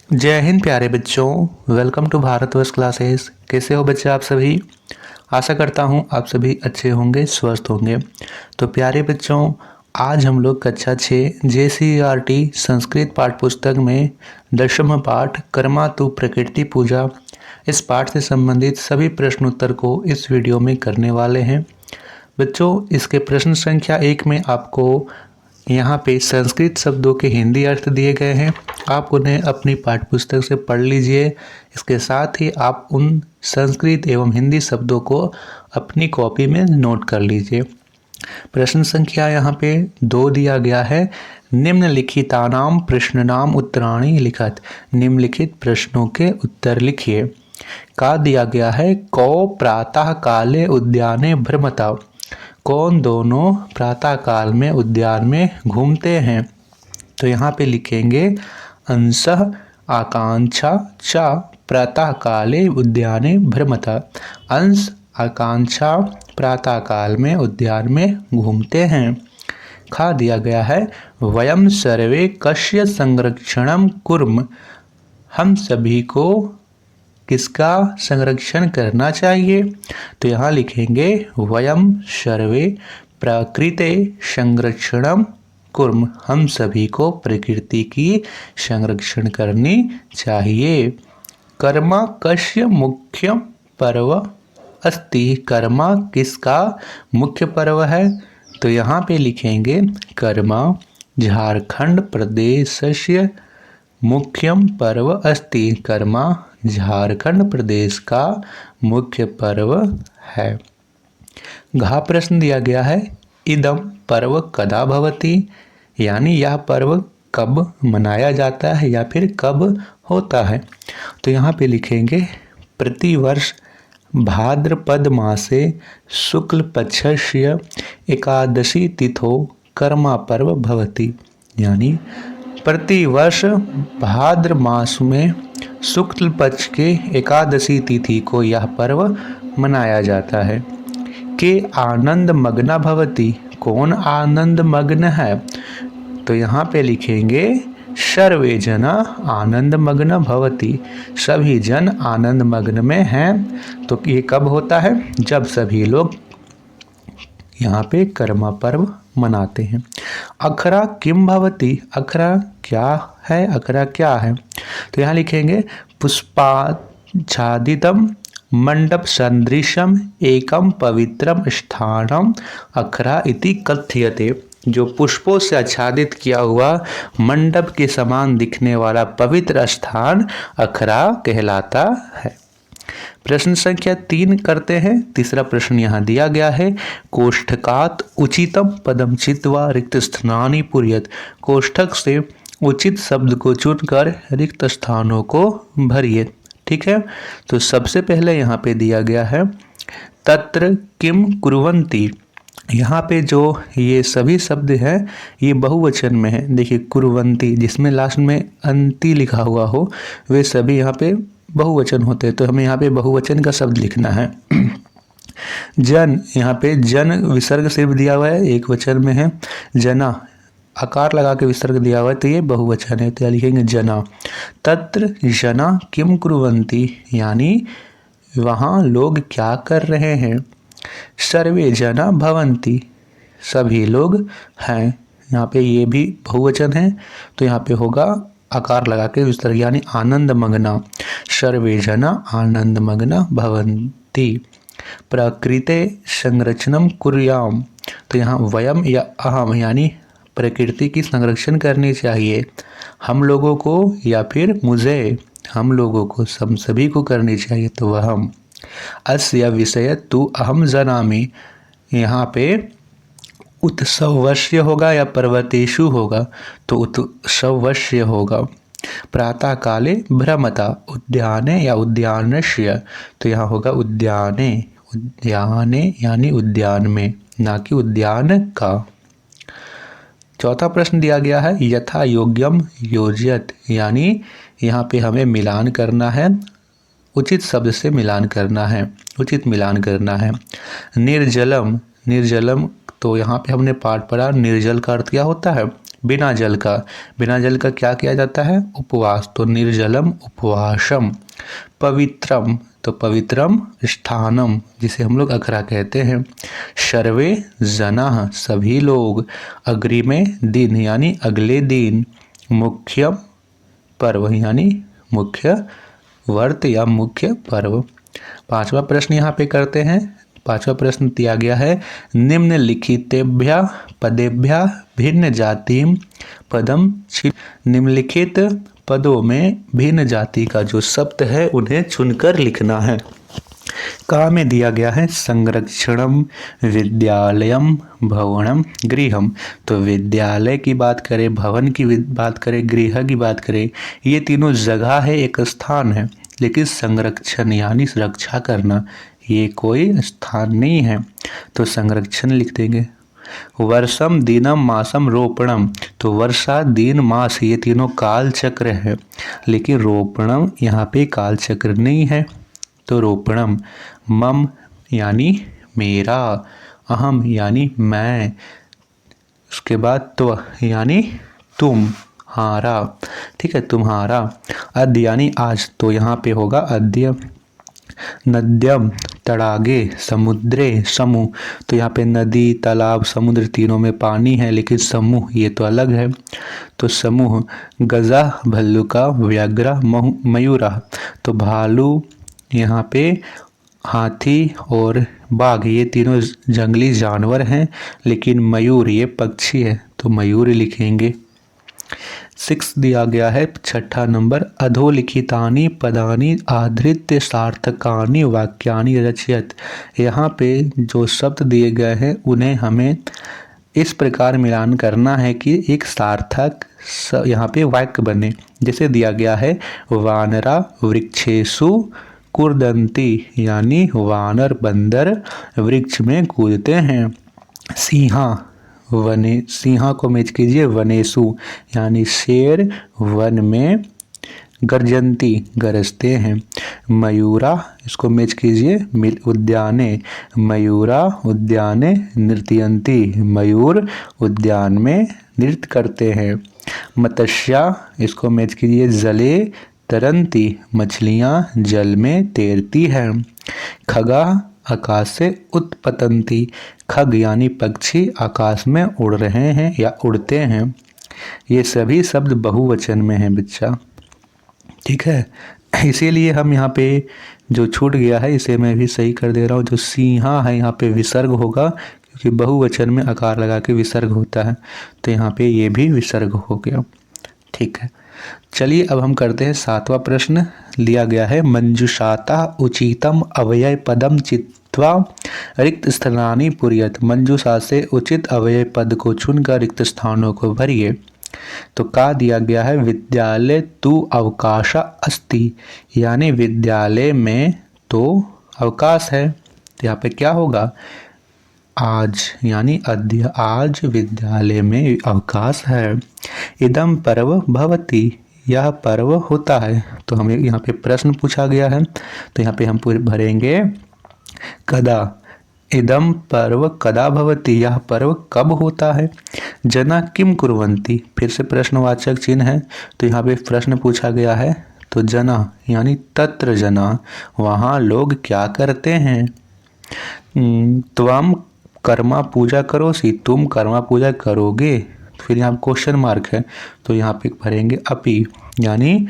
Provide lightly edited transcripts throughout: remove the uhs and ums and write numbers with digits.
जय हिंद प्यारे बच्चों। Welcome to Bharatvarsh classes. कैसे हो बच्चे आप सभी? आशा करता हूँ आप सभी अच्छे होंगे, स्वस्थ होंगे। तो प्यारे बच्चों, आज हम लोग कक्षा 6 JCERT संस्कृत पाठ पुस्तक में 10वां पाठ कर्मा तु प्रकृति पूजा, इस पाठ से संबंधित सभी प्रश्न उत्तर को इस वीडियो में करने वाले हैं। बच्चों, इसके प्रश्न संख्या 1 में आपको यहाँ पे संस्कृत शब्दों के हिंदी अर्थ दिए गए हैं। आप उन्हें अपनी पाठ्यपुस्तक से पढ़ लीजिए। इसके साथ ही आप उन संस्कृत एवं हिंदी शब्दों को अपनी कॉपी में नोट कर लीजिए। प्रश्न संख्या यहाँ पे 2 दिया गया है। निम्नलिखितानाम प्रश्नानाम उत्तराणि लिखत। निम्नलिखित प्रश्नों के उत्तर लिखिए। का दिया गया है कौ प्रातः काले उद्याने भ्रमता। कौन दोनों प्रातः काल में उद्यान में घूमते हैं? तो यहाँ पे लिखेंगे अंशः आकांक्षा च प्रातः काले उद्याने भ्रमता। अंश आकांक्षा प्रातः काल में उद्यान में घूमते हैं। खा दिया गया है वयम सर्वे कस्य संरक्षणम कुर्म। हम सभी को किसका संरक्षण करना चाहिए? तो यहाँ लिखेंगे वयम सर्वे प्रकृते संरक्षणम कुर्म। हम सभी को प्रकृति की संरक्षण करनी चाहिए। कर्मा कस्य मुख्य पर्व अस्ति। कर्मा किसका मुख्य पर्व है? तो यहाँ पे लिखेंगे कर्मा झारखंड प्रदेशस्य मुख्यम पर्व अस्ति। कर्मा झारखंड प्रदेश का मुख्य पर्व है। घा प्रश्न दिया गया है इदम पर्व कदा भवति, यानी यह पर्व कब मनाया जाता है या फिर कब होता है? तो यहाँ पे लिखेंगे प्रतिवर्ष भाद्रपद मासे शुक्ल पक्षस्य एकादशी तिथो कर्मा पर्व भवति। यानी प्रतिवर्ष भाद्र मास में शुक्ल पक्ष के एकादशी तिथि को यह पर्व मनाया जाता है। के आनंद मग्ना भवति। कौन आनंद मग्न है? तो यहाँ पे लिखेंगे सर्वे जना आनंद मग्न भवति। सभी जन आनंद मग्न में हैं। तो ये कब होता है? जब सभी लोग यहाँ पे कर्मा पर्व मनाते हैं। अखरा किम भवति। अखरा क्या है? अखरा क्या है? तो यहाँ लिखेंगे पुष्पाच्छादितम मंडप सदृशम एकम पवित्रम स्थानम अखरा इति कथ्यते। जो पुष्पों से आच्छादित किया हुआ मंडप के समान दिखने वाला पवित्र स्थान अखरा कहलाता है। प्रश्न संख्या 3 करते हैं। तीसरा प्रश्न यहाँ दिया गया है कोष्ठकात उचितम पदम चित्वा रिक्त स्थानानि पूरयत। कोष्ठक से उचित शब्द को चुनकर रिक्त स्थानों को भरिए। ठीक है, तो सबसे पहले यहाँ पे दिया गया है तत्र किम कुर्वन्ति। यहाँ पे जो ये सभी शब्द हैं ये बहुवचन में है। देखिए कुर्वन्ति जिसमें लास्ट में अंति लिखा हुआ हो वे सभी यहाँ पे बहुवचन होते हैं। तो हमें यहाँ पे बहुवचन का शब्द लिखना है। जन, यहाँ पे जन विसर्ग सिर्फ दिया हुआ है, एक वचन में है। जना आकार लगा के विसर्ग दिया हुआ है तो ये बहुवचन है, तो यहाँ लिखेंगे जना। तत्र जना किम कुर्वन्ति, यानी वहाँ लोग क्या कर रहे हैं। सर्वे जना भवन्ति, सभी लोग हैं। यहाँ पे ये भी बहुवचन है तो यहाँ पे होगा आकार लगा के विसर्ग, यानी आनंद मग्ना। सर्वे जना आनंद मग्ना भवन्ति। प्रकृते संरक्षणम कुर्याम, तो यहाँ वयम या अहम, यानी प्रकृति की संरक्षण करनी चाहिए। हम लोगों को या फिर मुझे, हम लोगों को, हम सभी को करनी चाहिए। तो वह हम। अस्य विषय तु अहम जानामि, यहाँ पे उत्सवस्य होगा या पर्वतेषु होगा तो उत्सवस्य होगा। प्रातः काले भ्रमता उद्याने या उद्यानस्य, तो यहाँ होगा उद्याने। उद्याने यानी उद्यान में, ना कि उद्यान का। चौथा प्रश्न दिया गया है यथा योग्यम योजयत, यानी यहाँ पे हमें मिलान करना है, उचित शब्द से मिलान करना है, उचित मिलान करना है। निर्जलम, निर्जलम तो यहाँ पे हमने पाठ पढ़ा निर्जल का अर्थ क्या होता है? बिना जल का, बिना जल का क्या किया जाता है? उपवास, तो निर्जलम उपवासम। पवित्रम, तो पवित्रम स्थानम, जिसे हम लोग अखरा कहते हैं। सर्वे जनाः, सभी लोग। अग्रिमे दिन, यानी अगले दिन। मुख्यम पर्व, यानी मुख्य व्रत या मुख्य पर्व। पांचवा प्रश्न यहाँ पे करते हैं। पांचवा प्रश्न दिया गया है, निम्नलिखितेभ्यः पदेभ्यः भिन्न जातिम पदम छिल। निम्नलिखित पदों में भिन्न जाति का जो शब्द है उन्हें चुनकर लिखना है। का में दिया गया है संरक्षणम, विद्यालयम, भवनम, गृहम। तो विद्यालय की बात करें, भवन की बात करें, गृह की बात करें, ये तीनों जगह है, एक स्थान है। लेकिन संरक्षण यानी सुरक्षा करना, ये कोई स्थान नहीं है, तो संरक्षण लिख देंगे। वर्षम, दिनम, मासम, रोपणम। तो वर्षा, दिन, मास ये तीनों काल चक्र है, लेकिन रोपणम यहाँ पे काल चक्र नहीं है, तो रोपणम। मम यानी मेरा, अहम यानी मैं, उसके बाद तो यानी तुम, हारा, ठीक है, तुम्हारा। अद्य यानी आज, तो यहाँ पे होगा अद्य। नद्यम, तड़ागे, समुद्रे, समूह। तो यहाँ पे नदी, तालाब, समुद्र तीनों में पानी है, लेकिन समूह ये तो अलग है, तो समूह। गजा, भल्लुका, व्याघ्र, मयूरा। तो भालू यहाँ पे, हाथी और बाघ ये तीनों जंगली जानवर हैं, लेकिन मयूर ये पक्षी है, तो मयूर लिखेंगे। 6 दिया गया है, छठा नंबर, अधोलिखितानि पदानि आधृत्य सार्थकानि वाक्यानि रचयत। यहाँ पे जो शब्द दिए गए हैं उन्हें हमें इस प्रकार मिलान करना है कि एक सार्थक यहाँ पे वाक्य बने। जैसे दिया गया है, वानरा वृक्षेषु कुर्दंती, यानी वानर बंदर वृक्ष में कूदते हैं। सिंहा, वने, सिंहा को मैच कीजिए वनेसु, यानी शेर वन में गर्जंती, गरजते हैं। मयूरा, इसको मैच कीजिए उद्याने, मयूरा उद्याने नृत्यंती, मयूर उद्यान में नृत्य करते हैं। मत्स्या, इसको मैच कीजिए जले तरंती, मछलियाँ जल में तैरती हैं। खगा, आकाश से उत्पतंती, खग यानी पक्षी आकाश में उड़ रहे हैं या उड़ते हैं। ये सभी शब्द बहुवचन में हैं बच्चा, ठीक है, इसीलिए हम यहाँ पे जो छूट गया है इसे मैं भी सही कर दे रहा हूँ। जो सिंहा है यहाँ पे विसर्ग होगा, क्योंकि बहुवचन में आकार लगा के विसर्ग होता है, तो यहाँ पे ये भी विसर्ग हो गया, ठीक है। चलिए अब हम करते हैं 7वां प्रश्न। लिया गया है, मंजुषाता उचितम अव्यय पदम चित्वा रिक्त स्थानानि पूरयत। मंजुषा से उचित अव्यय पद को चुनकर रिक्त स्थानों को भरिए। तो का दिया गया है, विद्यालय तु अवकाश अस्ति, यानी विद्यालय में तो अवकाश है, तो यहाँ पे क्या होगा, आज, यानी अद्य, आज विद्यालय में अवकाश है। इदम पर्व भवति, यह पर्व होता है। तो हमें यहाँ पे प्रश्न पूछा गया है, तो यहाँ पे हम पूरे भरेंगे कदा। इदम पर्व कदा भवति, यह पर्व कब होता है। जना किम कुर्वन्ति, फिर से प्रश्नवाचक चिन्ह है, तो यहाँ पे प्रश्न पूछा गया है, तो जना यानी तत्र जना, वहाँ लोग क्या करते हैं। त्वम कर्मा पूजा करोसि, तुम कर्मा पूजा करोगे, फिर यहाँ क्वेश्चन मार्क है, तो यहाँ पे भरेंगे अपि, यानी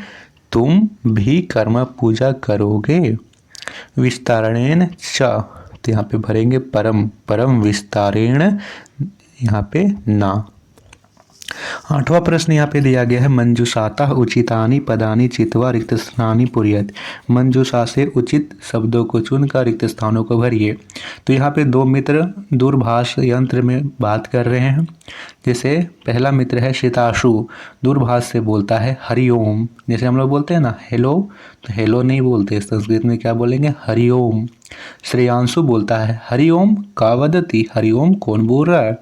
तुम भी कर्मा पूजा करोगे। विस्तारणेन च, तो यहाँ पे भरेंगे परम, परम विस्तारेण यहाँ पे ना। 8वां प्रश्न यहाँ पे दिया गया है, मंजुषाता उचितानि पदानि चित्वा रिक्त स्थानानि पूरयत। मंजुषा से उचित शब्दों को चुनकर रिक्त स्थानों को भरिए। तो यहाँ पे दो मित्र दूरभाष यंत्र में बात कर रहे हैं। जैसे पहला मित्र है शीताशु, दूरभाष से बोलता है हरिओम। जैसे हम लोग बोलते हैं ना हेलो, तो हेलो नहीं बोलते, संस्कृत में क्या बोलेंगे, हरिओम। श्रेयांशु बोलता है हरिओम का वदति, हरिओम कौन बोल रहा है।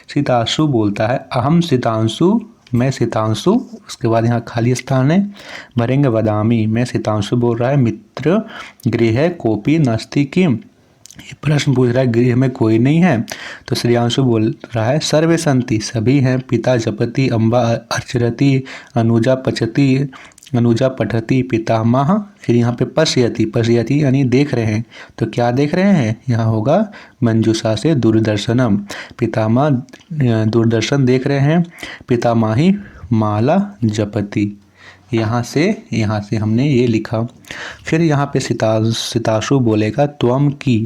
शीतांशु बोलता है अहम शीतांशु, मैं शीतांशु, उसके बाद यहाँ खाली स्थान है, भरेंगे वदामी, मैं शीतांशु बोल रहा है। मित्र गृह कोपी नास्ति किम, ये प्रश्न पूछ रहा है गृह में कोई नहीं है, तो श्रेयांशु बोल रहा है सर्वे संति, सभी हैं। पिता जपति, अम्बा अर्चरति, अनुजा पचती, अनुजा पठती, पितामह, फिर यहाँ पे पश्यति, पश्यति यानी देख रहे हैं, तो क्या देख रहे हैं, यहाँ होगा मंजूषा से दूरदर्शनम। पितामह दूरदर्शन देख रहे हैं, पितामही माला जपति। यहाँ से हमने ये लिखा। फिर यहाँ पे सिताशु बोलेगा त्वम की,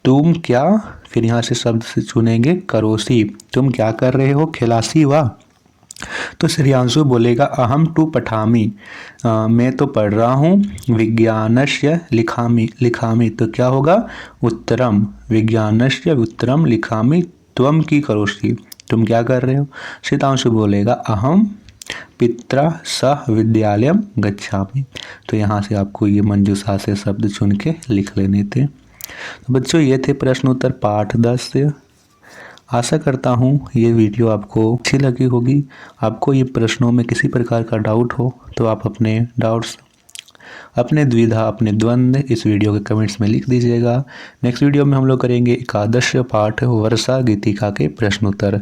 तुम क्या, फिर यहाँ से शब्द से चुनेंगे करोसी, तुम क्या कर रहे हो, खिलासी वाह। तो श्रेयांशु बोलेगा अहम टू पठामी, मैं तो पढ़ रहा हूँ। विज्ञानस्य लिखामी, लिखामी तो क्या होगा उत्तरम, विज्ञानस्य उत्तरम लिखामी, त्वम की करोसी, तुम क्या कर रहे हो। सितांशु बोलेगा अहम पित्रा सह विद्यालयम गच्छामि, तो यहाँ से आपको ये मंजूषा से शब्द चुन के लिख लेने थे। तो बच्चों ये थे प्रश्न उत्तर पाठ 10 से। आशा करता हूँ ये वीडियो आपको अच्छी लगी होगी। आपको ये प्रश्नों में किसी प्रकार का डाउट हो तो आप अपने डाउट्स, अपने द्विधा, अपने द्वंद्व इस वीडियो के कमेंट्स में लिख दीजिएगा। नेक्स्ट वीडियो में हम लोग करेंगे एकादश पाठ वर्षा गीतिका के प्रश्नोत्तर।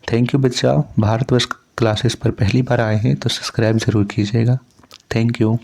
थैंक यू बच्चा। भारतवर्ष क्लासेस पर पहली बार आए हैं तो सब्सक्राइब ज़रूर कीजिएगा। Thank you.